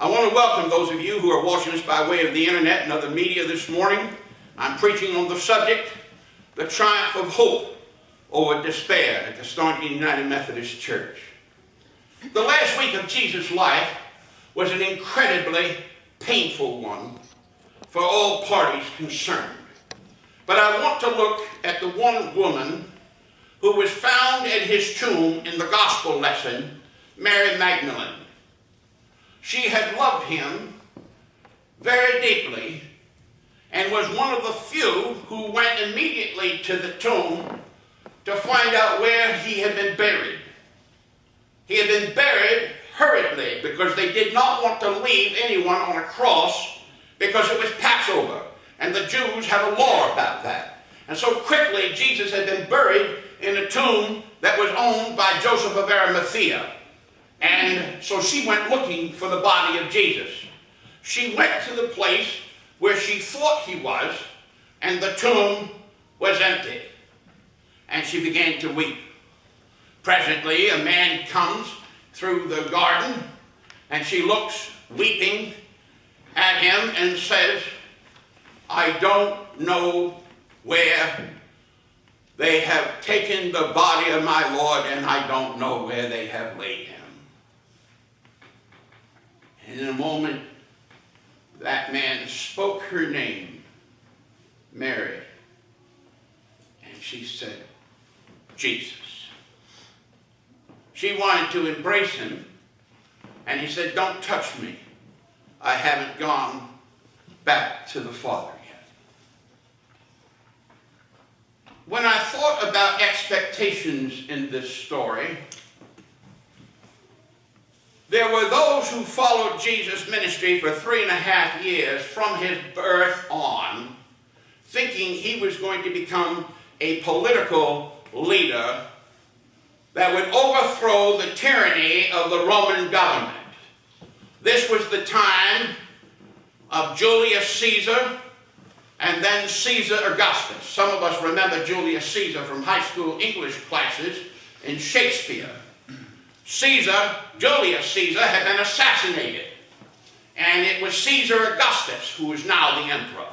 I want to welcome those of you who are watching us by way of the internet and other media this morning. I'm preaching on the subject, the triumph of hope over despair at the Stonington United Methodist Church. The last week of Jesus' life was an incredibly painful one for all parties concerned. But I want to look at the one woman who was found at his tomb in the gospel lesson, Mary Magdalene. She had loved him very deeply and was one of the few who went immediately to the tomb to find out where he had been buried. He had been buried hurriedly because they did not want to leave anyone on a cross because it was Passover, and the Jews had a law about that. And so quickly Jesus had been buried in a tomb that was owned by Joseph of Arimathea. And so she went looking for the body of Jesus. She went to the place where she thought he was, and the tomb was empty. And she began to weep. Presently, a man comes through the garden, and she looks weeping at him and says, "I don't know where they have taken the body of my Lord, and I don't know where they have laid him." And in a moment, that man spoke her name, Mary. And she said, "Jesus." She wanted to embrace him, and he said, "Don't touch me. I haven't gone back to the Father yet." When I thought about expectations in this story, there were those who followed Jesus' ministry for 3.5 years from his birth on, thinking he was going to become a political leader that would overthrow the tyranny of the Roman government. This was the time of Julius Caesar and then Caesar Augustus. Some of us remember Julius Caesar from high school English classes in Shakespeare. Julius Caesar had been assassinated, and it was Caesar Augustus who was now the emperor.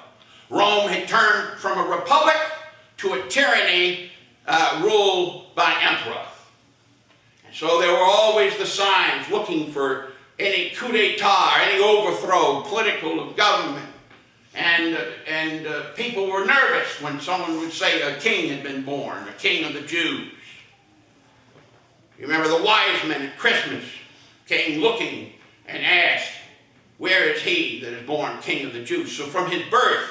Rome had turned from a republic to a tyranny ruled by emperor. And so there were always the signs looking for any coup d'etat, any overthrow, political of government. And people were nervous when someone would say a king had been born, a king of the Jews. You remember the wise men at Christmas came looking and asked, "Where is he that is born king of the Jews?" So from his birth,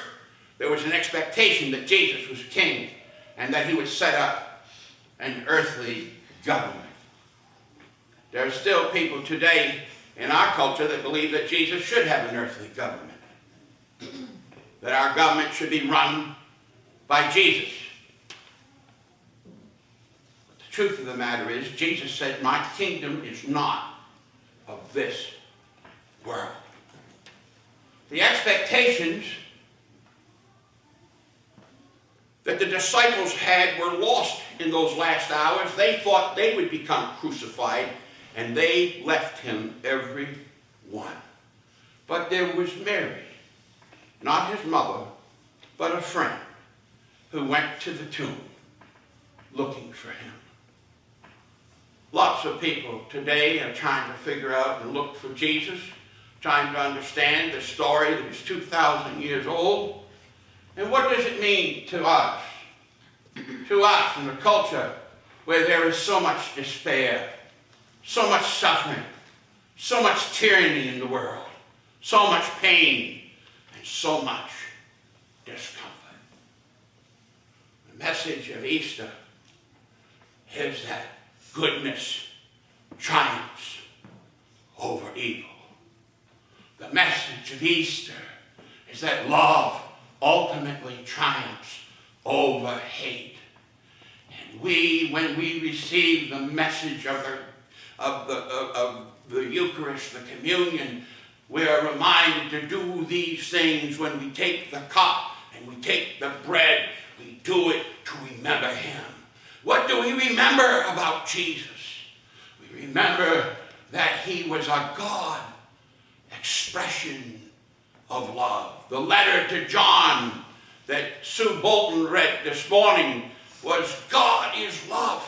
there was an expectation that Jesus was king and that he would set up an earthly government. There are still people today in our culture that believe that Jesus should have an earthly government, that our government should be run by Jesus. The truth of the matter is, Jesus said, "My kingdom is not of this world." The expectations that the disciples had were lost in those last hours. They thought they would become crucified, and they left him, every one. But there was Mary, not his mother, but a friend, who went to the tomb looking for him. Lots of people today are trying to figure out and look for Jesus, trying to understand the story that is 2,000 years old. And what does it mean to us? To us in a culture where there is so much despair, so much suffering, so much tyranny in the world, so much pain, and so much discomfort. The message of Easter is that goodness triumphs over evil. The message of Easter is that love ultimately triumphs over hate. And when we receive the message of the Eucharist, the communion, we are reminded to do these things. When we take the cup and we take the bread, we do it to remember him. What do we remember about Jesus? We remember that he was a God expression of love. The letter to John that Sue Bolton read this morning was God is love.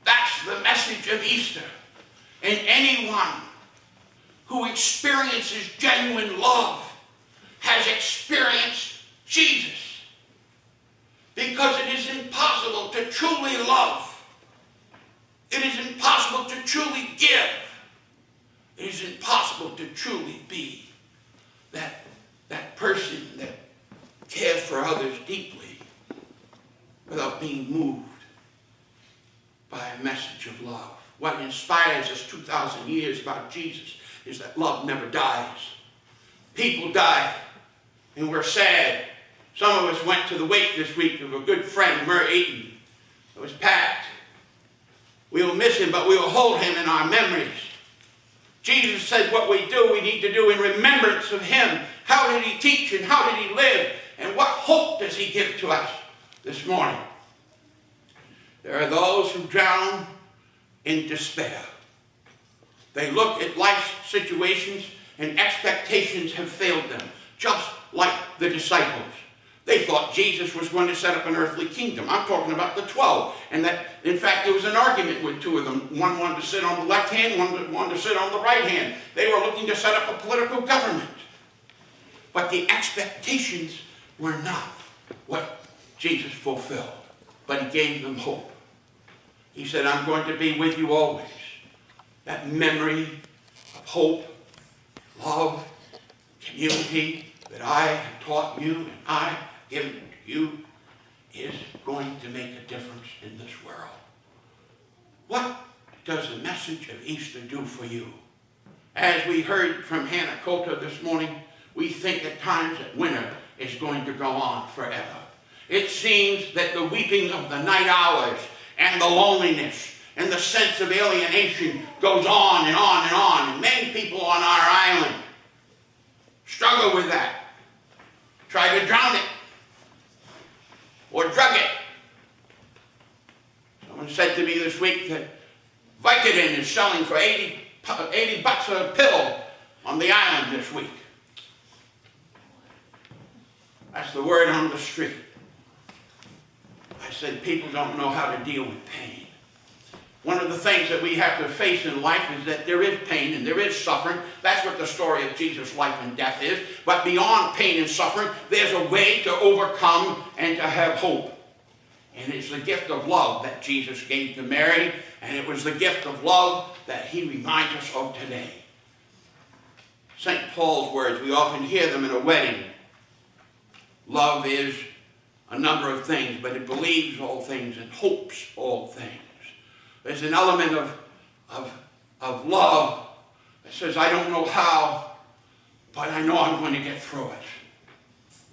That's the message of Easter. And anyone who experiences genuine love has experienced Jesus. Because it is impossible to truly love. It is impossible to truly give. It is impossible to truly be that person that cares for others deeply without being moved by a message of love. What inspires us 2,000 years about Jesus is that love never dies. People die, and we're sad. Some of us went to the wake this week of a good friend, Murr Eaton. It was packed. We will miss him, but we will hold him in our memories. Jesus said what we do, we need to do in remembrance of him. How did he teach and how did he live? And what hope does he give to us this morning? There are those who drown in despair. They look at life's situations and expectations have failed them, just like the disciples. They thought Jesus was going to set up an earthly kingdom. I'm talking about the 12. And that, in fact, there was an argument with two of them. One wanted to sit on the left hand, one wanted to sit on the right hand. They were looking to set up a political government. But the expectations were not what Jesus fulfilled. But he gave them hope. He said, I'm going to be with you always. That memory of hope, love, community that I have taught you and I have given to you is going to make a difference in this world. What does the message of Easter do for you? As we heard from Hannah Coulter this morning, we think at times that winter is going to go on forever. It seems that the weeping of the night hours and the loneliness and the sense of alienation goes on and on and on. And many people on our island struggle with that. Try to drown it or drug it. Someone said to me this week that Vicodin is selling for 80 bucks a pill on the island this week. That's the word on the street. I said people don't know how to deal with pain. One of the things that we have to face in life is that there is pain and there is suffering. That's what the story of Jesus' life and death is. But beyond pain and suffering, there's a way to overcome and to have hope. And it's the gift of love that Jesus gave to Mary, and it was the gift of love that he reminds us of today. St. Paul's words, we often hear them in a wedding. Love is a number of things, but it believes all things and hopes all things. There's an element of love that says, I don't know how, but I know I'm going to get through it.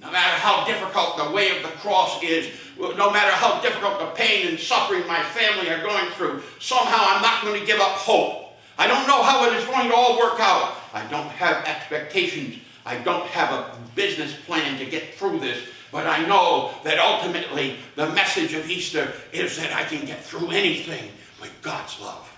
No matter how difficult the way of the cross is, no matter how difficult the pain and suffering my family are going through, somehow I'm not going to give up hope. I don't know how it is going to all work out. I don't have expectations. I don't have a business plan to get through this. But I know that ultimately the message of Easter is that I can get through anything with God's love.